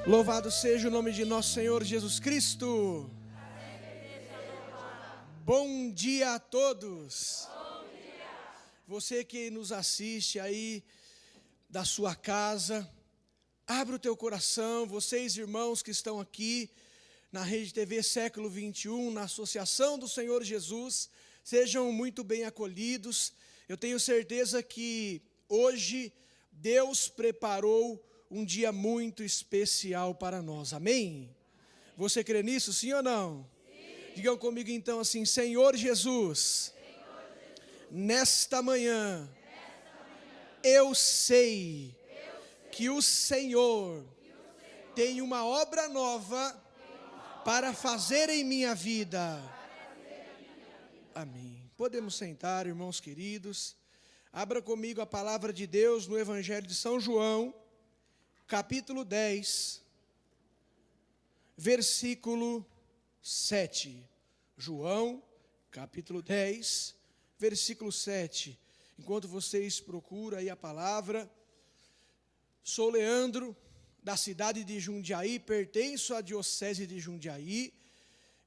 Louvado seja o nome de nosso Senhor Jesus Cristo. Bom dia a todos. Bom dia. Você que nos assiste aí da sua casa, abra o teu coração. Vocês, irmãos que estão aqui na Rede TV Século 21, na Associação do Senhor Jesus, sejam muito bem acolhidos. Eu tenho certeza que hoje Deus preparou um dia muito especial para nós, amém? Você crê nisso, sim ou não? Sim. Digam comigo então assim: Senhor Jesus, nesta manhã, eu sei que o Senhor tem uma obra nova para fazer em minha vida. Amém. Podemos sentar, irmãos queridos. Abra comigo a palavra de Deus no Evangelho de São João, capítulo 10, versículo 7. João, capítulo 10, versículo 7. Enquanto vocês procuram aí a palavra, sou Leandro, da cidade de Jundiaí, pertenço à diocese de Jundiaí.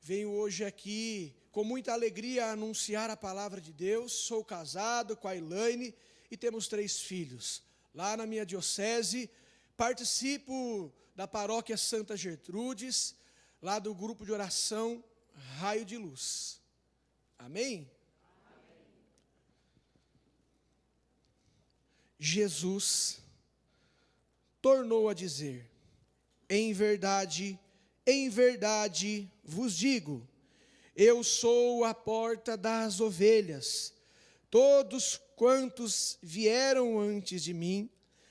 Venho hoje aqui com muita alegria a anunciar a palavra de Deus. Sou casado com a Elaine e temos 3 filhos. Lá na minha diocese, participo da paróquia Santa Gertrudes, lá do grupo de oração Raio de Luz. Amém? Jesus tornou a dizer: em verdade vos digo, eu sou a porta das ovelhas. Todos quantos vieram antes de mim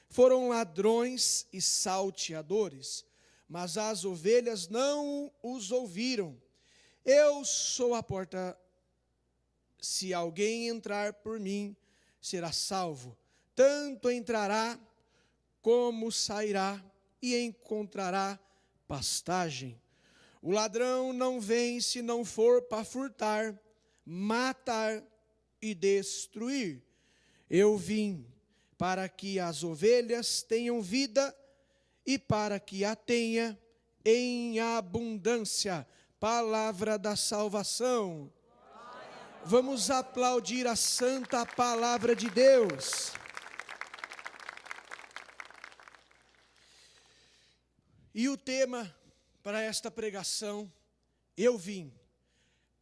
foram ladrões e salteadores, mas as ovelhas não os ouviram. Eu sou a porta. Se alguém entrar por mim, será salvo. Tanto entrará como sairá e encontrará pastagem. O ladrão não vem se não for para furtar, matar e destruir. Eu vim para que as ovelhas tenham vida e para que a tenha em abundância. Palavra da salvação. Vamos aplaudir a santa palavra de Deus. E o tema para esta pregação: eu vim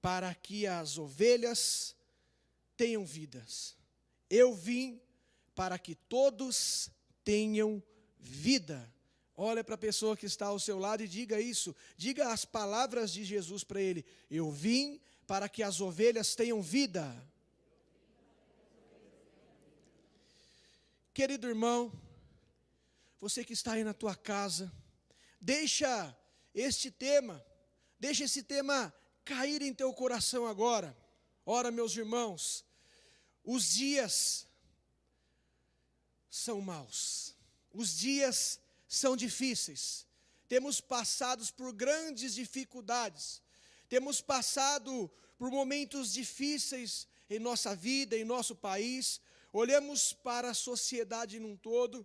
para que as ovelhas tenham vidas. Eu vim para que todos tenham vida. Olha para a pessoa que está ao seu lado e diga isso. Diga as palavras de Jesus para ele: eu vim para que as ovelhas tenham vida. Querido irmão, você que está aí na tua casa, deixa esse tema cair em teu coração agora. Ora, meus irmãos, os dias são maus, os dias são difíceis, temos passado por grandes dificuldades, temos passado por momentos difíceis em nossa vida, em nosso país. Olhamos para a sociedade num todo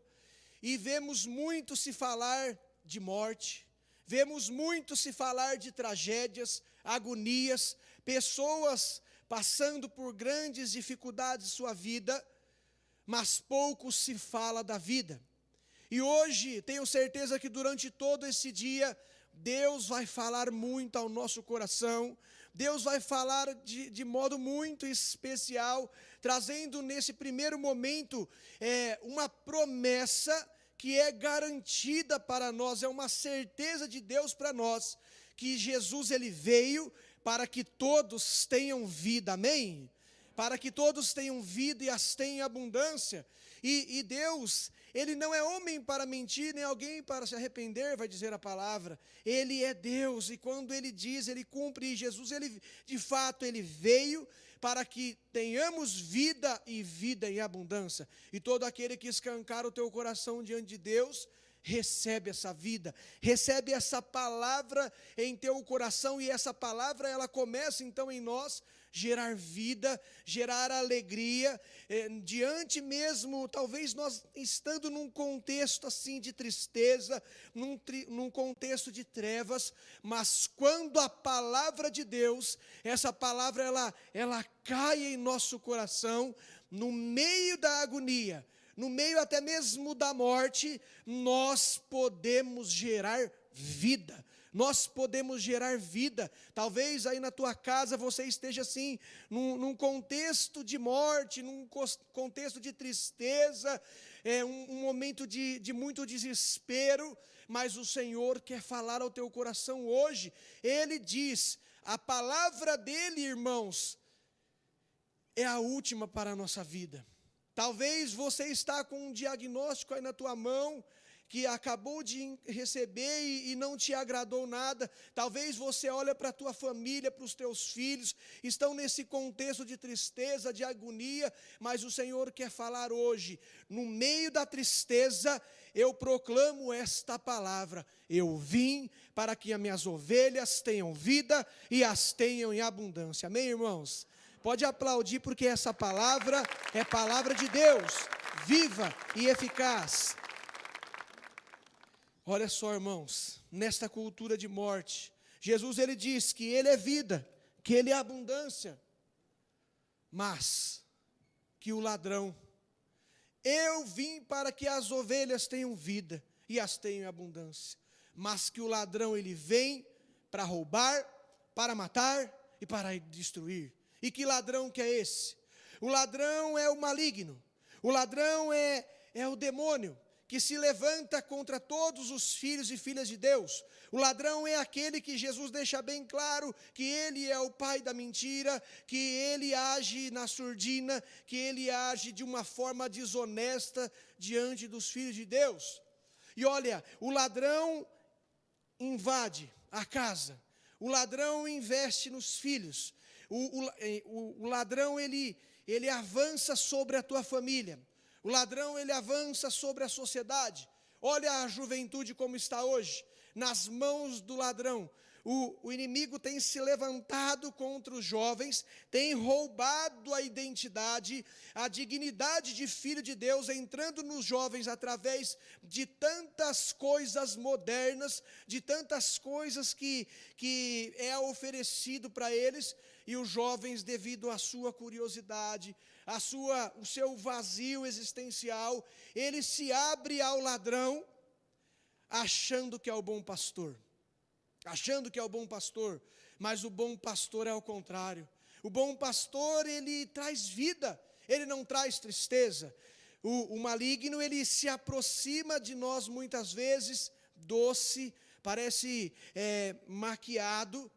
e vemos muito se falar de morte, vemos muito se falar de tragédias, agonias, pessoas passando por grandes dificuldades em sua vida, mas pouco se fala da vida. E hoje, tenho certeza que durante todo esse dia, Deus vai falar muito ao nosso coração. Deus vai falar de modo muito especial, trazendo nesse primeiro momento uma promessa que é garantida para nós, é uma certeza de Deus para nós, que Jesus ele veio para que todos tenham vida, amém? Para que todos tenham vida e as tenham em abundância. E Deus, ele não é homem para mentir, nem alguém para se arrepender, vai dizer a palavra. Ele é Deus, e quando ele diz, ele cumpre. E Jesus, ele, de fato, ele veio para que tenhamos vida e vida em abundância. E todo aquele que escancar o teu coração diante de Deus, recebe essa vida, recebe essa palavra em teu coração. E essa palavra, ela começa então em nós, gerar vida, gerar alegria, diante mesmo, talvez nós estando num contexto assim de tristeza, num contexto de trevas, mas quando a palavra de Deus, essa palavra ela cai em nosso coração, no meio da agonia, no meio até mesmo da morte, nós podemos gerar vida. Nós podemos gerar vida. Talvez aí na tua casa você esteja assim, num contexto de morte, num contexto de tristeza, um momento de muito desespero, mas o Senhor quer falar ao teu coração hoje. Ele diz, a palavra dele, irmãos, é a última para a nossa vida. Talvez você está com um diagnóstico aí na tua mão, que acabou de receber e não te agradou nada. Talvez você olhe para a tua família, para os teus filhos, estão nesse contexto de tristeza, de agonia, mas o Senhor quer falar hoje, no meio da tristeza, eu proclamo esta palavra, eu vim para que as minhas ovelhas tenham vida e as tenham em abundância. Amém, irmãos? Pode aplaudir, porque essa palavra é palavra de Deus, viva e eficaz. Olha só, irmãos, nesta cultura de morte, Jesus ele diz que ele é vida, que ele é abundância, mas que o ladrão, eu vim para que as ovelhas tenham vida e as tenham em abundância, mas que o ladrão ele vem para roubar, para matar e para destruir. E que ladrão que é esse? O ladrão é o maligno, o ladrão é o demônio, que se levanta contra todos os filhos e filhas de Deus. O ladrão é aquele que Jesus deixa bem claro que ele é o pai da mentira, que ele age na surdina, que ele age de uma forma desonesta diante dos filhos de Deus. E olha, o ladrão invade a casa, o ladrão investe nos filhos, o ladrão ele avança sobre a tua família. O ladrão, ele avança sobre a sociedade. Olha a juventude como está hoje, nas mãos do ladrão. O inimigo tem se levantado contra os jovens, tem roubado a identidade, a dignidade de filho de Deus, entrando nos jovens através de tantas coisas modernas, de tantas coisas que é oferecido para eles, e os jovens, devido à sua curiosidade, o seu vazio existencial, ele se abre ao ladrão, achando que é o bom pastor. Achando que é o bom pastor, mas o bom pastor é o contrário. O bom pastor, ele traz vida, ele não traz tristeza. O maligno, ele se aproxima de nós muitas vezes, doce, parece maquiado,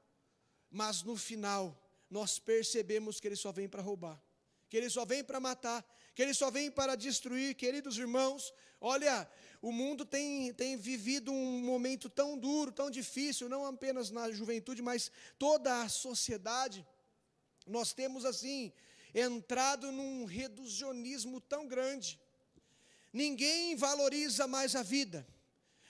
mas no final, nós percebemos que ele só vem para roubar, que ele só vem para matar, que ele só vem para destruir. Queridos irmãos, olha, o mundo tem vivido um momento tão duro, tão difícil, não apenas na juventude, mas toda a sociedade. Nós temos assim, entrado num reducionismo tão grande. Ninguém valoriza mais a vida,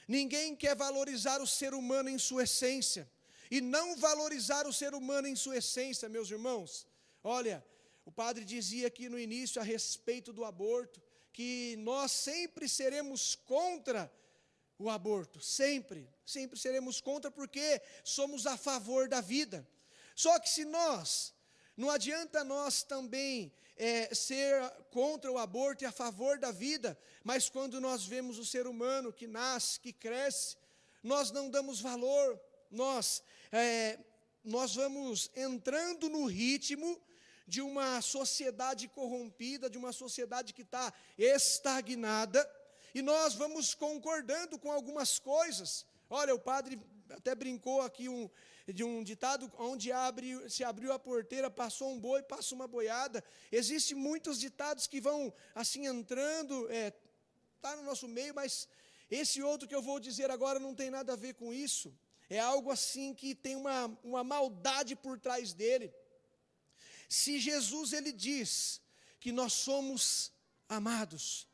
ninguém quer valorizar o ser humano em sua essência, e não valorizar o ser humano em sua essência, meus irmãos. Olha, o padre dizia aqui no início a respeito do aborto, que nós sempre seremos contra o aborto, sempre seremos contra, porque somos a favor da vida. Só que se nós, não adianta nós também ser contra o aborto e a favor da vida, mas quando nós vemos o ser humano que nasce, que cresce, nós não damos valor, nós vamos entrando no ritmo de uma sociedade corrompida, de uma sociedade que está estagnada, e nós vamos concordando com algumas coisas. Olha, o padre até brincou aqui de um ditado, onde se abriu a porteira, passou um boi, passa uma boiada. Existem muitos ditados que vão assim entrando, está no nosso meio, mas esse outro que eu vou dizer agora não tem nada a ver com isso. É algo assim que tem uma maldade por trás dele. Se Jesus ele diz que nós somos amados,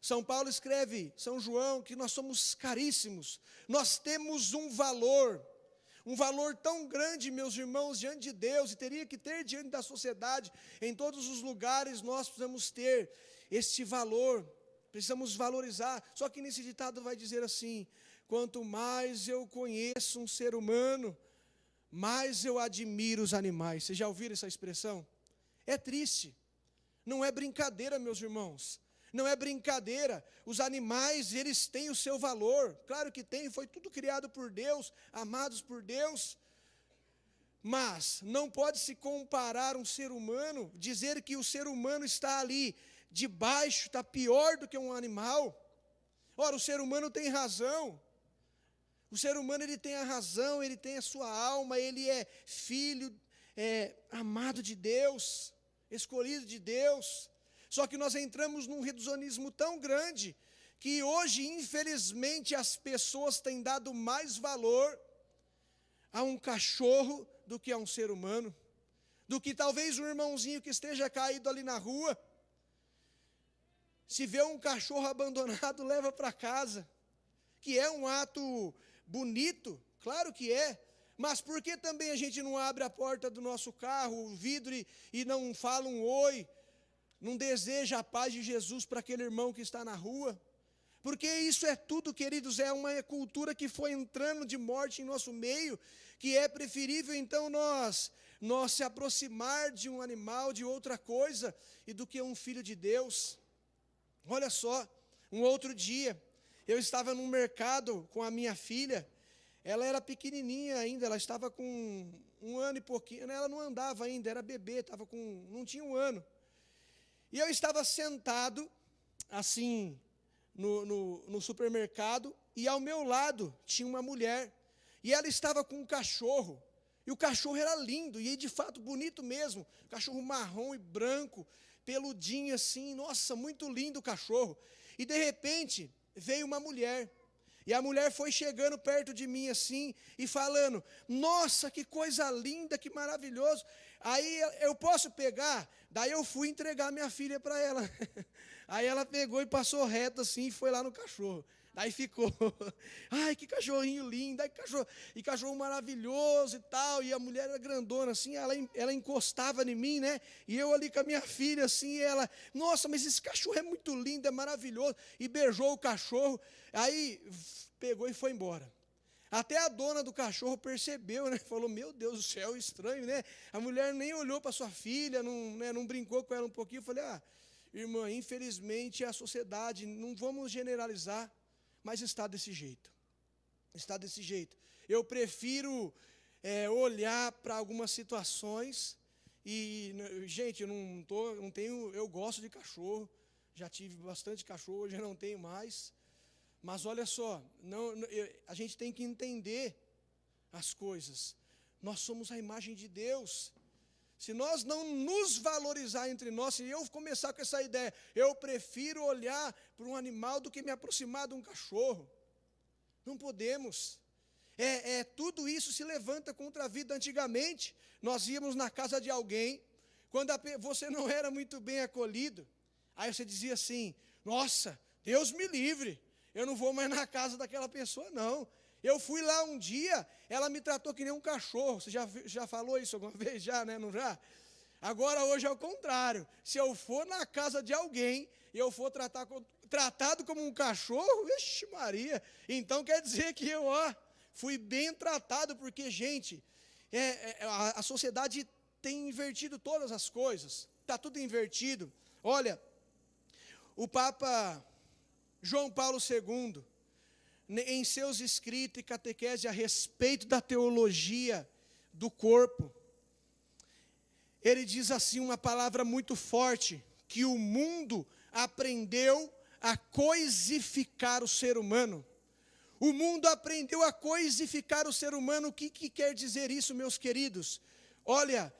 São Paulo escreve, São João, que nós somos caríssimos, nós temos um valor um valor tão grande, meus irmãos, diante de Deus, e teria que ter diante da sociedade, em todos os lugares nós precisamos ter este valor, precisamos valorizar. Só que nesse ditado vai dizer assim: quanto mais eu conheço um ser humano, mais eu admiro os animais. Vocês já ouviram essa expressão? É triste, não é brincadeira, meus irmãos. Não é brincadeira, os animais, eles têm o seu valor, claro que tem, foi tudo criado por Deus, amados por Deus, mas não pode se comparar um ser humano, dizer que o ser humano está ali, debaixo, está pior do que um animal. Ora, o ser humano tem razão, o ser humano ele tem a razão, ele tem a sua alma, ele é filho, amado de Deus, escolhido de Deus. Só que nós entramos num reducionismo tão grande, que hoje, infelizmente, as pessoas têm dado mais valor a um cachorro do que a um ser humano, do que talvez um irmãozinho que esteja caído ali na rua. Se vê um cachorro abandonado, leva para casa, que é um ato bonito, claro que é, mas por que também a gente não abre a porta do nosso carro, o vidro, e não fala um oi, não deseja a paz de Jesus para aquele irmão que está na rua? Porque isso é tudo, queridos, é uma cultura que foi entrando de morte em nosso meio, que é preferível então nós se aproximar de um animal, de outra coisa, e do que um filho de Deus. Olha só, um outro dia, eu estava num mercado com a minha filha, ela era pequenininha ainda, ela estava com 1 ano e pouquinho, ela não andava ainda, era bebê, não tinha 1 ano. E eu estava sentado, assim, no supermercado, e ao meu lado tinha uma mulher, e ela estava com um cachorro, e o cachorro era lindo, e de fato bonito mesmo, cachorro marrom e branco, peludinho assim, nossa, muito lindo o cachorro. E de repente, veio uma mulher, e a mulher foi chegando perto de mim assim, e falando: nossa, que coisa linda, que maravilhoso. Aí eu posso pegar? Daí eu fui entregar minha filha para ela. Aí ela pegou e passou reto assim, e foi lá no cachorro. Daí ficou, ai, que cachorrinho lindo, ai, cachorro maravilhoso e tal. E a mulher era grandona assim, ela encostava em mim, né? E eu ali com a minha filha assim, e ela, nossa, mas esse cachorro é muito lindo, é maravilhoso. E beijou o cachorro, aí pegou e foi embora. Até a dona do cachorro percebeu, né? Falou: meu Deus do céu, estranho, né? A mulher nem olhou para sua filha, não brincou com ela um pouquinho. Eu falei: irmã, infelizmente a sociedade, não vamos generalizar, mas está desse jeito. Está desse jeito. Eu prefiro olhar para algumas situações e, gente, eu gosto de cachorro, já tive bastante cachorro, hoje eu não tenho mais. Mas olha só, a gente tem que entender as coisas. Nós somos a imagem de Deus. Se nós não nos valorizar entre nós, se eu começar com essa ideia, eu prefiro olhar para um animal do que me aproximar de um cachorro. Não podemos. Tudo isso se levanta contra a vida. Antigamente, nós íamos na casa de alguém, quando você não era muito bem acolhido, aí você dizia assim: nossa, Deus me livre, eu não vou mais na casa daquela pessoa, não. Eu fui lá um dia, ela me tratou que nem um cachorro. Você já falou isso alguma vez? Já, né? Não já? Agora, hoje é o contrário. Se eu for na casa de alguém e eu for tratado como um cachorro, vixe Maria, então quer dizer que eu fui bem tratado, porque, gente, a sociedade tem invertido todas as coisas. Está tudo invertido. Olha, o Papa João Paulo II, em seus escritos e catequese a respeito da teologia do corpo, ele diz assim uma palavra muito forte, que o mundo aprendeu a coisificar o ser humano. O mundo aprendeu a coisificar o ser humano. O que quer dizer isso, meus queridos? Olha,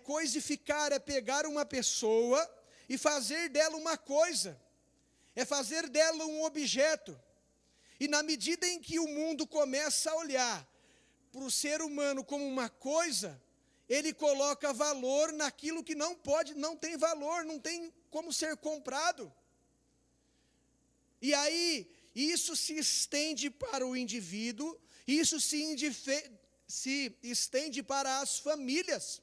coisificar é pegar uma pessoa e fazer dela uma coisa, é fazer dela um objeto. E na medida em que o mundo começa a olhar para o ser humano como uma coisa, ele coloca valor naquilo que não tem valor, não tem como ser comprado. E aí, isso se estende para o indivíduo, isso se se estende para as famílias.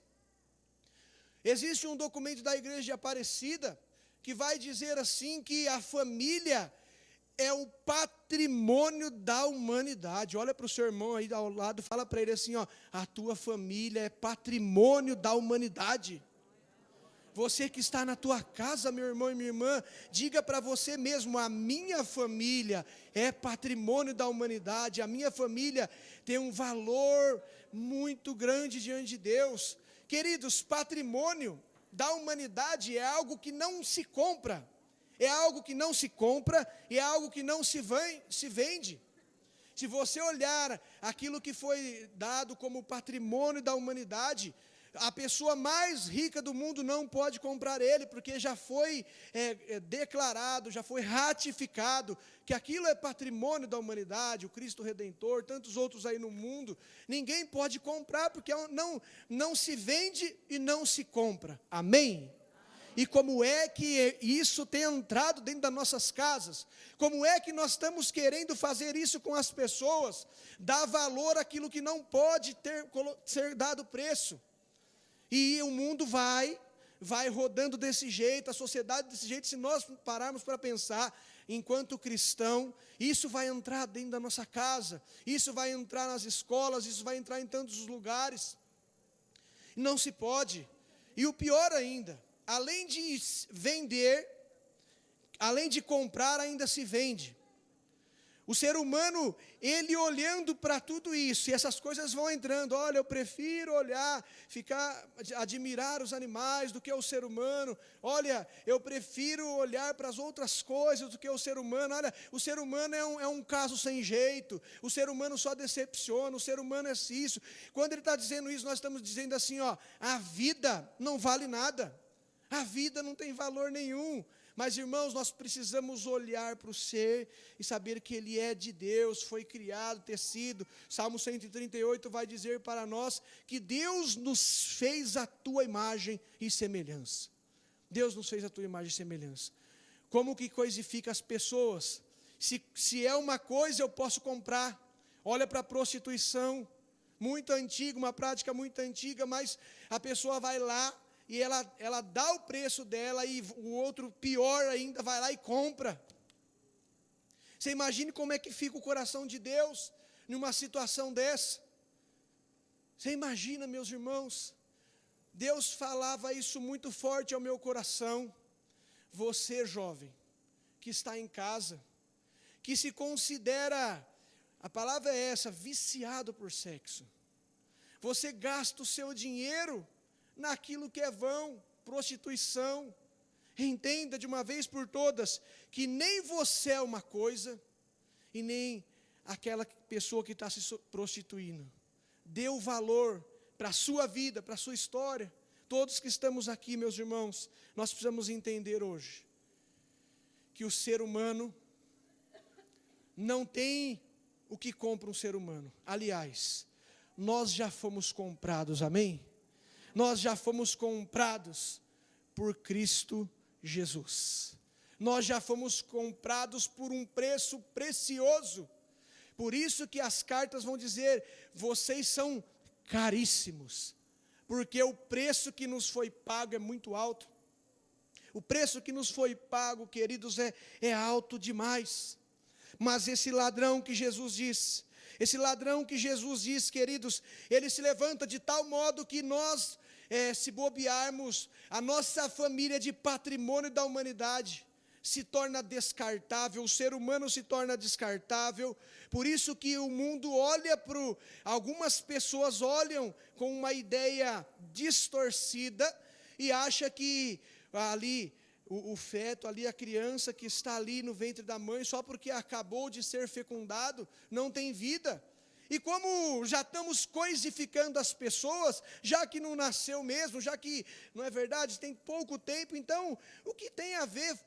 Existe um documento da Igreja de Aparecida que vai dizer assim que a família é o patrimônio da humanidade. Olha para o seu irmão aí ao lado, fala para ele assim, ó, a tua família é patrimônio da humanidade. Você que está na tua casa, meu irmão e minha irmã, diga para você mesmo, a minha família é patrimônio da humanidade, a minha família tem um valor muito grande diante de Deus. Queridos, patrimônio da humanidade é algo que não se compra, é algo que não se compra e é algo que não se vende. Se você olhar aquilo que foi dado como patrimônio da humanidade, a pessoa mais rica do mundo não pode comprar ele, porque já foi declarado, já foi ratificado, que aquilo é patrimônio da humanidade, o Cristo Redentor, tantos outros aí no mundo, ninguém pode comprar, porque não se vende e não se compra, amém? E como é que isso tem entrado dentro das nossas casas? Como é que nós estamos querendo fazer isso com as pessoas? Dar valor àquilo que não pode ser dado preço. E o mundo vai rodando desse jeito, a sociedade desse jeito. Se nós pararmos para pensar, enquanto cristão, isso vai entrar dentro da nossa casa, isso vai entrar nas escolas, isso vai entrar em tantos lugares. Não se pode. E o pior ainda, além de vender, além de comprar, ainda se vende. O ser humano, ele olhando para tudo isso, e essas coisas vão entrando, olha, eu prefiro admirar os animais do que o ser humano, olha, eu prefiro olhar para as outras coisas do que o ser humano, olha, o ser humano é um caso sem jeito, o ser humano só decepciona, o ser humano é isso. Quando ele está dizendo isso, nós estamos dizendo assim, ó, a vida não vale nada, a vida não tem valor nenhum. Mas, irmãos, nós precisamos olhar para o ser e saber que ele é de Deus, foi criado, tecido. Salmo 138 vai dizer para nós que Deus nos fez a tua imagem e semelhança. Deus nos fez a tua imagem e semelhança. Como que coisifica as pessoas? Se é uma coisa, eu posso comprar. Olha para a prostituição, muito antiga, uma prática muito antiga, mas a pessoa vai lá, e ela dá o preço dela, e o outro, pior ainda, vai lá e compra. Você imagine como é que fica o coração de Deus numa situação dessa. Você imagina, meus irmãos, Deus falava isso muito forte ao meu coração. Você, jovem, que está em casa, que se considera, a palavra é essa, viciado por sexo. Você gasta o seu dinheiro naquilo que é vão, prostituição. Entenda de uma vez por todas que nem você é uma coisa e nem aquela pessoa que está se prostituindo. Dê o valor para a sua vida, para a sua história. Todos que estamos aqui, meus irmãos, nós precisamos entender hoje que o ser humano não tem o que compra um ser humano. Aliás, nós já fomos comprados, amém? Nós já fomos comprados por Cristo Jesus. Nós já fomos comprados por um preço precioso. Por isso que as cartas vão dizer, vocês são caríssimos, porque o preço que nos foi pago é muito alto. O preço que nos foi pago, queridos, é alto demais. Mas esse ladrão que Jesus diz, queridos, ele se levanta de tal modo que nós, se bobearmos, a nossa família de patrimônio da humanidade se torna descartável, o ser humano se torna descartável. Por isso que o mundo olha algumas pessoas olham com uma ideia distorcida e acha que ali o feto, ali a criança que está ali no ventre da mãe, só porque acabou de ser fecundado, não tem vida. E como já estamos coisificando as pessoas, já que não nasceu mesmo, já que, não é verdade, tem pouco tempo, então, o que tem a ver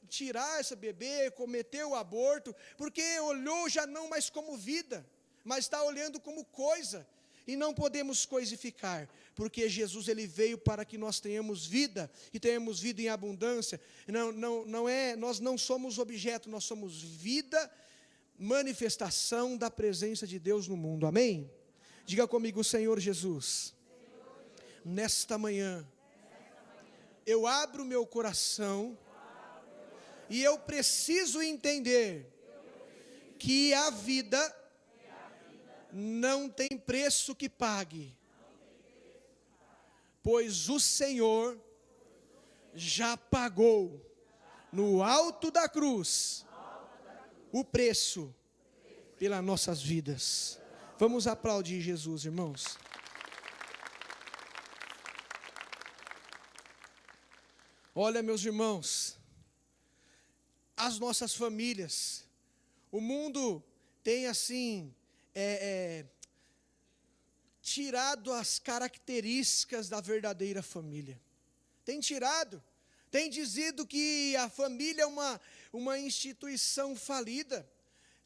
tirar esse bebê, cometer o aborto, porque olhou já não mais como vida, mas está olhando como coisa, e não podemos coisificar, porque Jesus ele veio para que nós tenhamos vida, e tenhamos vida em abundância. Nós não somos objeto, nós somos vida, manifestação da presença de Deus no mundo, amém? Diga comigo, Senhor Jesus, nesta manhã, eu abro meu coração e eu preciso entender que a vida não tem preço que pague, pois o Senhor já pagou no alto da cruz o preço pelas nossas vidas. Vamos aplaudir Jesus, irmãos. Olha, meus irmãos, as nossas famílias, o mundo tem assim, tirado as características da verdadeira família. Tem tirado, tem dizido que a família é uma instituição falida.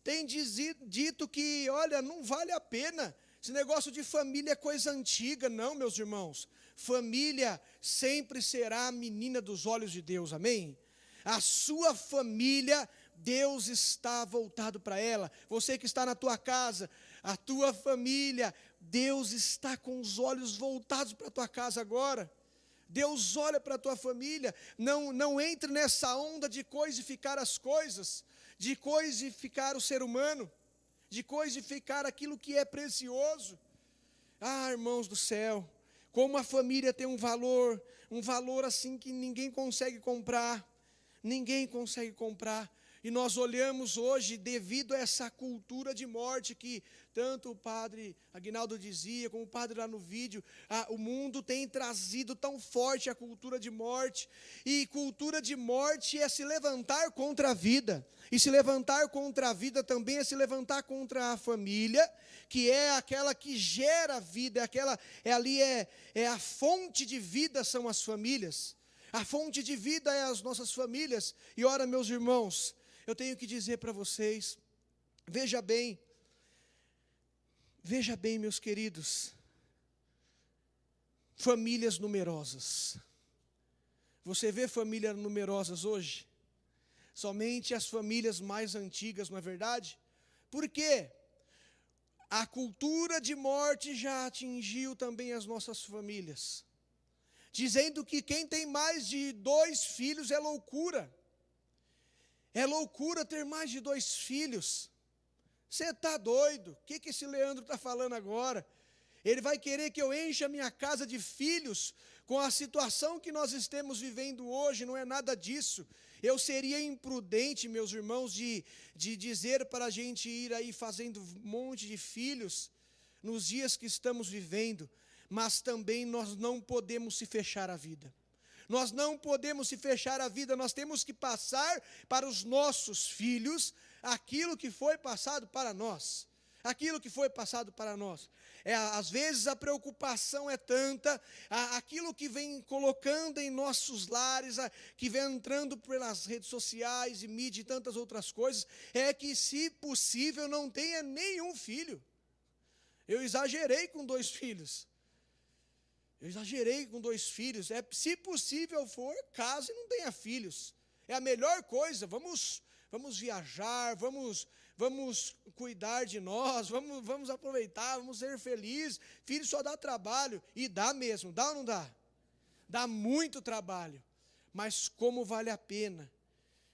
Tem dito que, olha, não vale a pena, esse negócio de família é coisa antiga. Não, meus irmãos, família sempre será a menina dos olhos de Deus, amém? A sua família, Deus está voltado para ela. Você que está na tua casa, a tua família, Deus está com os olhos voltados para a tua casa agora. Deus olha para a tua família. Não entre nessa onda de coisificar as coisas, de coisificar o ser humano, de coisificar aquilo que é precioso. Ah, irmãos do céu, como a família tem um valor assim que ninguém consegue comprar. Ninguém consegue comprar. E nós olhamos hoje, devido a essa cultura de morte que tanto o padre Aguinaldo dizia, como o padre lá no vídeo, o mundo tem trazido tão forte a cultura de morte. E cultura de morte é se levantar contra a vida. E se levantar contra a vida também é se levantar contra a família, que é aquela que gera vida, é a fonte de vida, são as famílias. A fonte de vida é as nossas famílias. E ora, meus irmãos, eu tenho que dizer para vocês, veja bem, meus queridos, famílias numerosas. Você vê famílias numerosas hoje? Somente as famílias mais antigas, não é verdade? Por quê? A cultura de morte já atingiu também as nossas famílias, dizendo que quem tem mais de 2 filhos é loucura. É loucura ter mais de 2 filhos. Você está doido? O que esse Leandro está falando agora? Ele vai querer que eu encha a minha casa de filhos? Com a situação que nós estamos vivendo hoje, não é nada disso. Eu seria imprudente, meus irmãos, de dizer para a gente ir aí fazendo um monte de filhos nos dias que estamos vivendo. Mas também nós não podemos se fechar à vida. Nós não podemos se fechar à vida, nós temos que passar para os nossos filhos aquilo que foi passado para nós. Aquilo que foi passado para nós. Às vezes a preocupação é tanta, aquilo que vem colocando em nossos lares, que vem entrando pelas redes sociais e mídia e tantas outras coisas, é que, se possível, não tenha nenhum filho. Eu exagerei com 2 filhos. Se possível for, case e não tenha filhos. É a melhor coisa. Vamos viajar, vamos cuidar de nós, vamos aproveitar, vamos ser felizes. Filho só dá trabalho, e dá mesmo, dá ou não dá? Dá muito trabalho, mas como vale a pena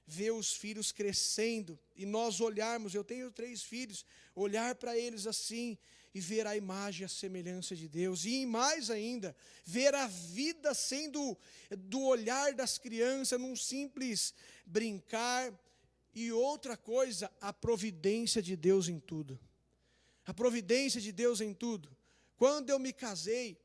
ver os filhos crescendo, e nós olharmos, eu tenho 3 filhos, olhar para eles assim, e ver a imagem e a semelhança de Deus, e mais ainda, ver a vida sendo do olhar das crianças, num simples brincar. E outra coisa, a providência de Deus em tudo. A providência de Deus em tudo. Quando eu me casei,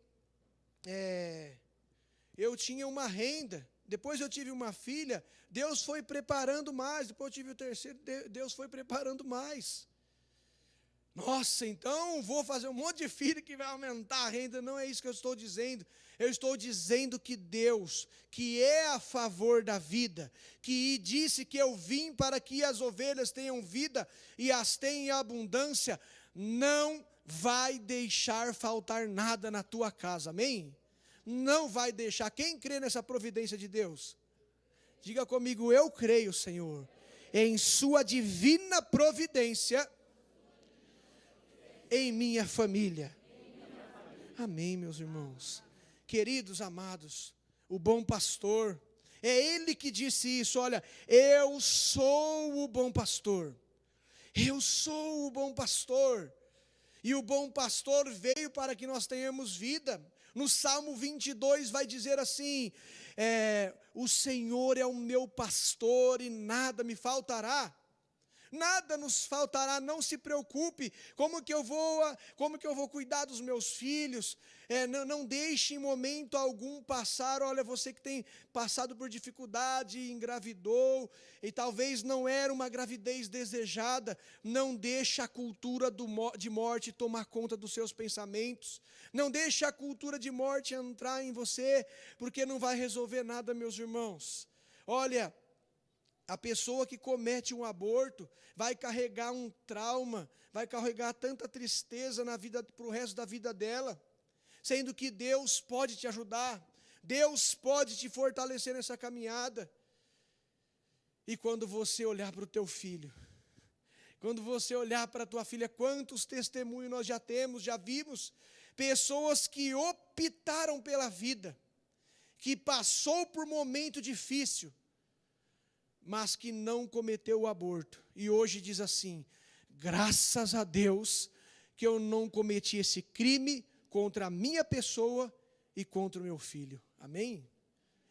eu tinha uma renda. Depois eu tive uma filha, Deus foi preparando mais. Depois eu tive o terceiro, Deus foi preparando mais. Nossa, então vou fazer um monte de filho que vai aumentar a renda. Não é isso que eu estou dizendo. Eu estou dizendo que Deus, que é a favor da vida, que disse que eu vim para que as ovelhas tenham vida e as tenham em abundância, não vai deixar faltar nada na tua casa, amém? Não vai deixar. Quem crê nessa providência de Deus? Diga comigo, eu creio, Senhor, em sua divina providência em minha família. Amém, meus irmãos. Queridos, amados, o bom pastor, é Ele que disse isso, olha, eu sou o bom pastor. Eu sou o bom pastor. E o bom pastor veio para que nós tenhamos vida. No Salmo 22 vai dizer assim, o Senhor é o meu pastor e nada me faltará. Nada nos faltará, não se preocupe. Como que eu vou cuidar dos meus filhos? Não deixe em momento algum passar. Olha, você que tem passado por dificuldade, engravidou, e talvez não era uma gravidez desejada, não deixe a cultura de morte tomar conta dos seus pensamentos. Não deixe a cultura de morte entrar em você, porque não vai resolver nada, meus irmãos. Olha, a pessoa que comete um aborto vai carregar um trauma, vai carregar tanta tristeza na vida para o resto da vida dela, sendo que Deus pode te ajudar, Deus pode te fortalecer nessa caminhada. E quando você olhar para o teu filho, quando você olhar para a tua filha, quantos testemunhos nós já temos, já vimos, pessoas que optaram pela vida, que passou por momento difícil, mas que não cometeu o aborto, e hoje diz assim, graças a Deus que eu não cometi esse crime contra a minha pessoa e contra o meu filho, amém?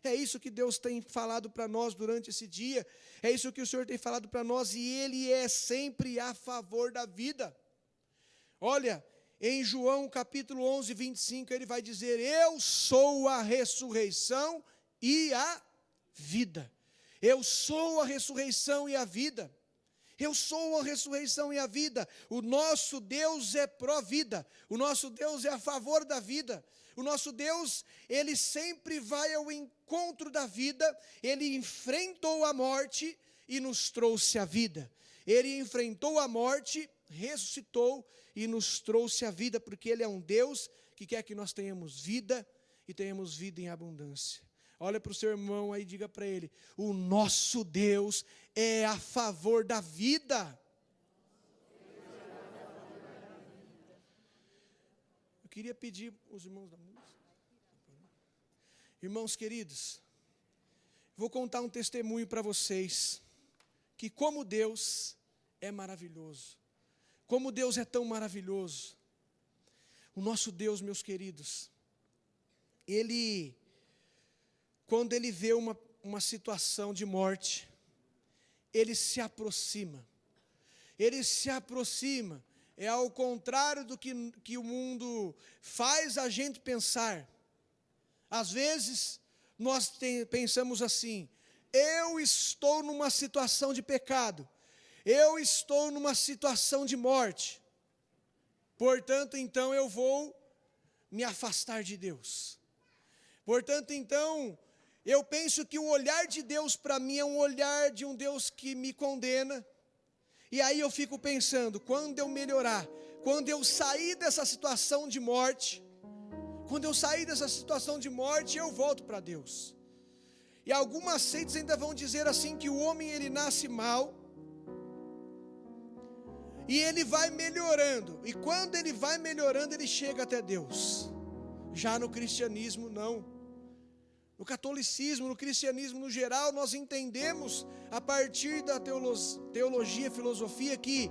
É isso que Deus tem falado para nós durante esse dia, é isso que o Senhor tem falado para nós, e Ele é sempre a favor da vida. Olha, em João capítulo 11, 25, Ele vai dizer, eu sou a ressurreição e a vida. Eu sou a ressurreição e a vida. Eu sou a ressurreição e a vida. O nosso Deus é pró-vida. O nosso Deus é a favor da vida. O nosso Deus, Ele sempre vai ao encontro da vida. Ele enfrentou a morte e nos trouxe a vida. Ele enfrentou a morte, ressuscitou e nos trouxe a vida, porque Ele é um Deus que quer que nós tenhamos vida e tenhamos vida em abundância. Olha para o seu irmão aí e diga para ele, o nosso Deus é a favor da vida. Eu queria pedir os irmãos da música. Irmãos queridos, vou contar um testemunho para vocês, que como Deus é maravilhoso, como Deus é tão maravilhoso. O nosso Deus, meus queridos, quando Ele vê uma situação de morte, Ele se aproxima. Ele se aproxima. É ao contrário do que o mundo faz a gente pensar. Às vezes, nós pensamos assim, eu estou numa situação de pecado, eu estou numa situação de morte, portanto, então, eu vou me afastar de Deus. Portanto, então, eu penso que o olhar de Deus para mim é um olhar de um Deus que me condena. E aí eu fico pensando, quando eu melhorar, quando eu sair dessa situação de morte, eu volto para Deus. E algumas seitas ainda vão dizer assim, que o homem ele nasce mal, e ele vai melhorando, e quando ele vai melhorando, ele chega até Deus. Já no cristianismo não. No catolicismo, no cristianismo no geral, nós entendemos, a partir da teologia, filosofia, que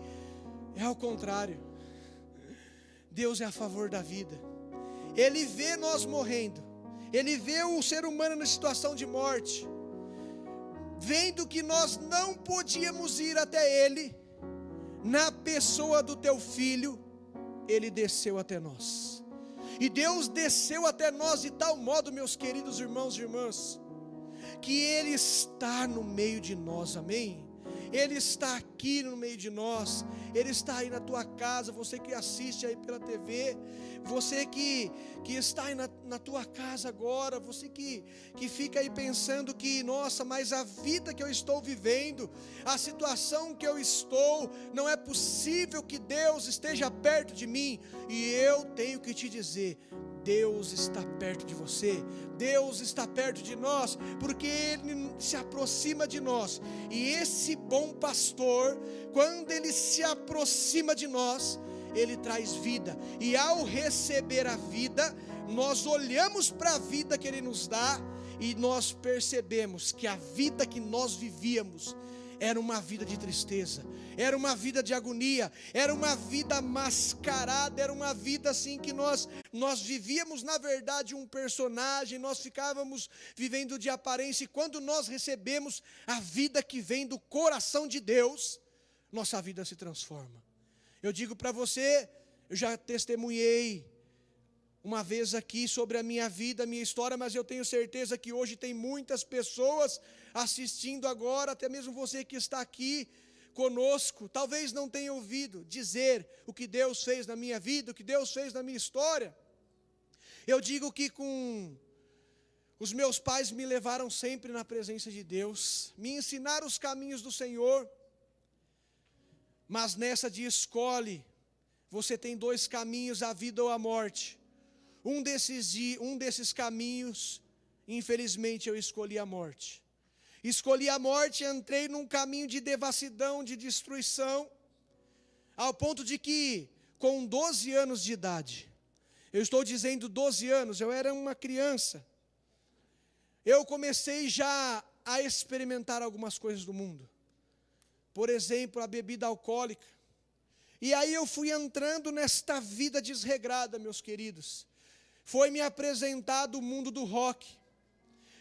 é ao contrário. Deus é a favor da vida. Ele vê nós morrendo, Ele vê o ser humano na situação de morte, vendo que nós não podíamos ir até Ele, na pessoa do teu filho, Ele desceu até nós. E Deus desceu até nós de tal modo, meus queridos irmãos e irmãs, que Ele está no meio de nós, amém? Ele está aqui no meio de nós, Ele está aí na tua casa, você que assiste aí pela TV, você que está aí na tua casa agora, você que fica aí pensando que, nossa, mas a vida que eu estou vivendo, a situação que eu estou, não é possível que Deus esteja perto de mim, e eu tenho que te dizer, Deus está perto de você, Deus está perto de nós, porque Ele se aproxima de nós, e esse bom pastor, quando Ele se aproxima de nós, Ele traz vida. E ao receber a vida, nós olhamos para a vida que Ele nos dá e nós percebemos que a vida que nós vivíamos era uma vida de tristeza, era uma vida de agonia, era uma vida mascarada, era uma vida assim que nós vivíamos na verdade um personagem, nós ficávamos vivendo de aparência. E quando nós recebemos a vida que vem do coração de Deus, nossa vida se transforma. Eu digo para você, eu já testemunhei uma vez aqui sobre a minha vida, a minha história, mas eu tenho certeza que hoje tem muitas pessoas assistindo agora, até mesmo você que está aqui conosco, talvez não tenha ouvido dizer o que Deus fez na minha vida, o que Deus fez na minha história. Eu digo que os meus pais me levaram sempre na presença de Deus, me ensinaram os caminhos do Senhor, mas nessa de escolhe, você tem dois caminhos, a vida ou a morte. Um desses caminhos, infelizmente eu escolhi a morte. Escolhi a morte e entrei num caminho de devassidão, de destruição, ao ponto de que, com 12 anos de idade, eu estou dizendo 12 anos, eu era uma criança, eu comecei já a experimentar algumas coisas do mundo. Por exemplo, a bebida alcoólica. E aí eu fui entrando nesta vida desregrada, meus queridos. Foi me apresentado o mundo do rock.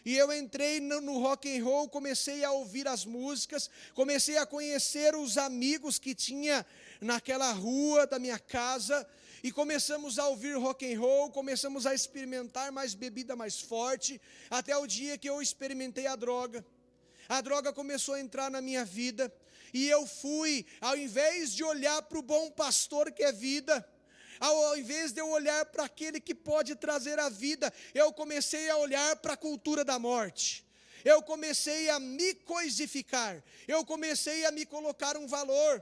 E eu entrei no rock and roll, comecei a ouvir as músicas, comecei a conhecer os amigos que tinha naquela rua da minha casa, e começamos a ouvir rock and roll, começamos a experimentar mais bebida mais forte, até o dia que eu experimentei a droga. A droga começou a entrar na minha vida, e eu fui, ao invés de olhar para o bom pastor que é vida, ao invés de eu olhar para aquele que pode trazer a vida, eu comecei a olhar para a cultura da morte. Eu comecei a me coisificar, eu comecei a me colocar um valor,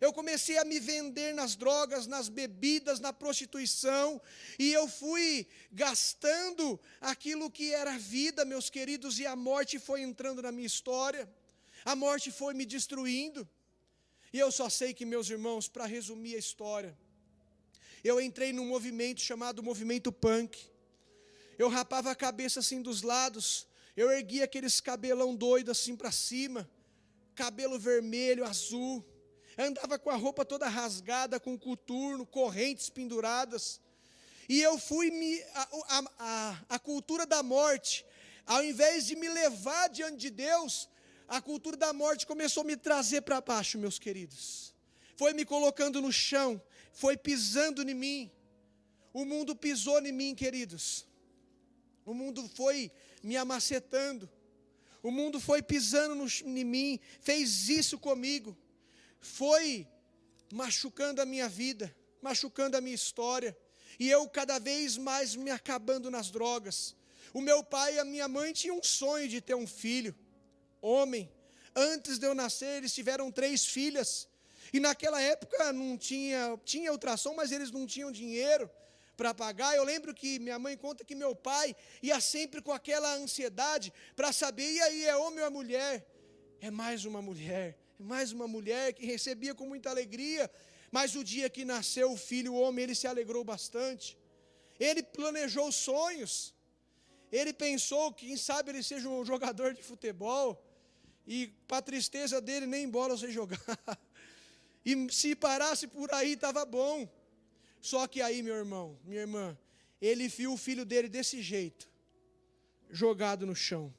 eu comecei a me vender nas drogas, nas bebidas, na prostituição, e eu fui gastando aquilo que era vida, meus queridos, e a morte foi entrando na minha história, a morte foi me destruindo. E eu só sei que, meus irmãos, para resumir a história, eu entrei num movimento chamado movimento punk. Eu rapava a cabeça assim dos lados, eu erguia aqueles cabelão doido assim para cima, cabelo vermelho, azul, andava com a roupa toda rasgada, com coturno, correntes penduradas, e eu fui a cultura da morte, ao invés de me levar diante de Deus, a cultura da morte começou a me trazer para baixo, meus queridos, foi me colocando no chão, foi pisando em mim. O mundo pisou em mim, queridos. O mundo foi me amacetando. O mundo foi pisando em mim, fez isso comigo. Foi machucando a minha vida, machucando a minha história. E eu cada vez mais me acabando nas drogas. O meu pai e a minha mãe tinham um sonho de ter um filho, homem. Antes de eu nascer, eles tiveram 3 filhas. E naquela época não tinha ultrassom, mas eles não tinham dinheiro para pagar. Eu lembro que minha mãe conta que meu pai ia sempre com aquela ansiedade para saber, e aí, é homem ou é mulher? É mais uma mulher que recebia com muita alegria. Mas o dia que nasceu o filho, o homem, ele se alegrou bastante. Ele planejou sonhos. Ele pensou que, quem sabe, ele seja um jogador de futebol. E para a tristeza dele, nem bola você jogar. E se parasse por aí, estava bom. Só que aí, meu irmão, minha irmã, ele viu o filho dele desse jeito, jogado no chão.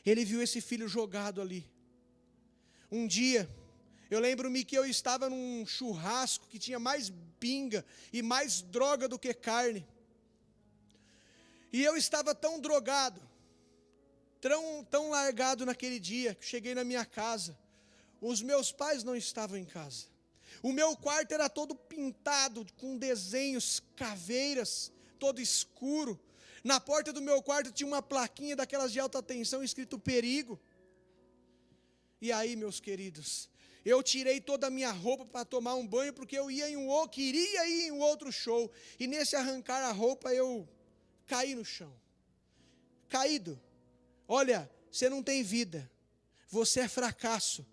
Ele viu esse filho jogado ali. Um dia, eu lembro-me que eu estava num churrasco que tinha mais pinga e mais droga do que carne. E eu estava tão drogado, tão largado naquele dia, que cheguei na minha casa. Os meus pais não estavam em casa. O meu quarto era todo pintado, com desenhos, caveiras, todo escuro. Na porta do meu quarto tinha uma plaquinha daquelas de alta tensão, escrito perigo. E aí, meus queridos, eu tirei toda a minha roupa para tomar um banho, porque eu queria ir em um outro show. E nesse arrancar a roupa, eu caí no chão. Caído. Olha, você não tem vida. Você é fracasso.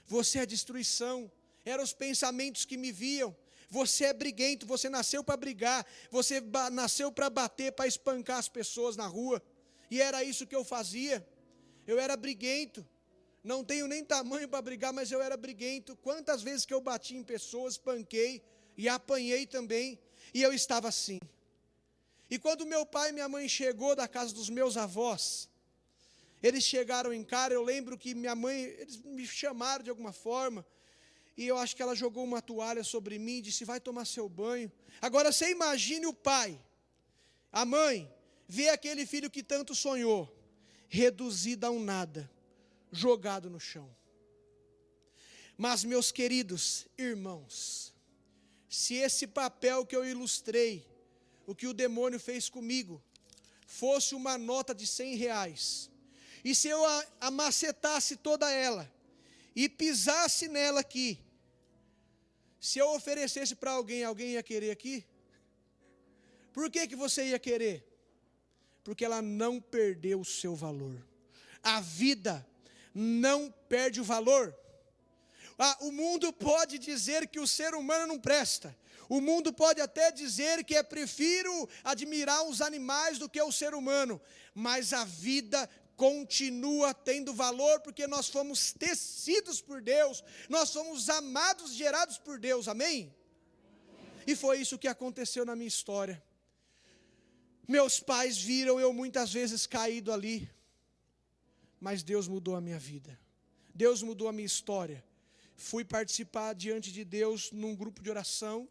Você é destruição. eram os pensamentos que me viam. Você é briguento, você nasceu para brigar, você nasceu para bater, para espancar as pessoas na rua. E era isso que eu fazia. Eu era briguento. Não tenho nem tamanho para brigar, mas eu era briguento. Quantas vezes que eu bati em pessoas, espanquei e apanhei também. E eu estava assim. E quando meu pai e minha mãe chegou da casa dos meus avós, eles chegaram em casa, eu lembro que minha mãe, eles me chamaram de alguma forma, e eu acho que ela jogou uma toalha sobre mim e disse, vai tomar seu banho. Agora você imagine o pai, a mãe, ver aquele filho que tanto sonhou, reduzido a um nada, jogado no chão. Mas meus queridos irmãos, se esse papel que eu ilustrei, o que o demônio fez comigo, fosse uma nota de R$100, e se eu amacetasse toda ela, e pisasse nela aqui, se eu oferecesse para alguém, alguém ia querer aqui? Por que você ia querer? Porque ela não perdeu o seu valor. A vida não perde o valor. O mundo pode dizer que o ser humano não presta. O mundo pode até dizer que prefiro admirar os animais do que o ser humano. Mas a vida continua tendo valor, porque nós fomos tecidos por Deus, nós fomos amados, gerados por Deus, amém? E foi isso que aconteceu na minha história. Meus pais viram eu muitas vezes caído ali, mas Deus mudou a minha vida, Deus mudou a minha história. Fui participar diante de Deus num grupo de oração,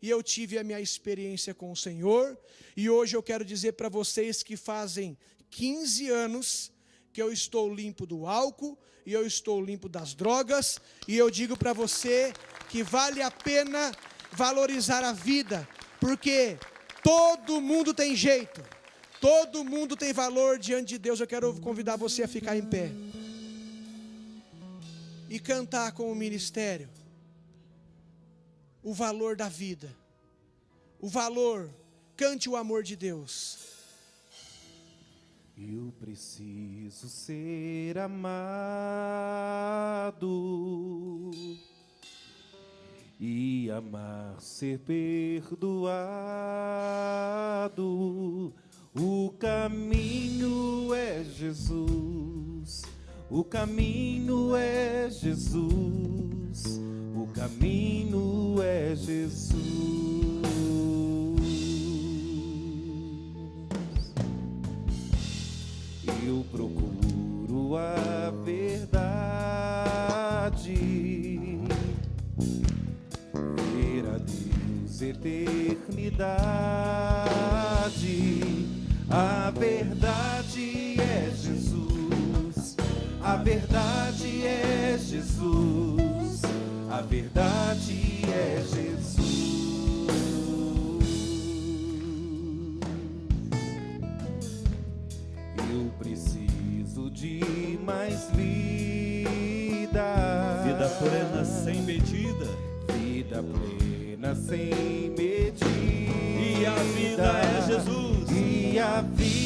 e eu tive a minha experiência com o Senhor, e hoje eu quero dizer para vocês que fazem 15 anos que eu estou limpo do álcool, e eu estou limpo das drogas, e eu digo para você que vale a pena valorizar a vida, porque todo mundo tem jeito, todo mundo tem valor diante de Deus. Eu quero convidar você a ficar em pé e cantar com o ministério o valor da vida, o valor, cante o amor de Deus. Eu preciso ser amado e amar, ser perdoado. O caminho é Jesus, o caminho é Jesus, o caminho é Jesus. Eu procuro a verdade, ver a Deus, eternidade. A verdade é Jesus, a verdade é Jesus, a verdade é Jesus. Eu preciso de mais vida, vida plena sem medida, vida plena sem medida. e a vida é Jesus, e a vida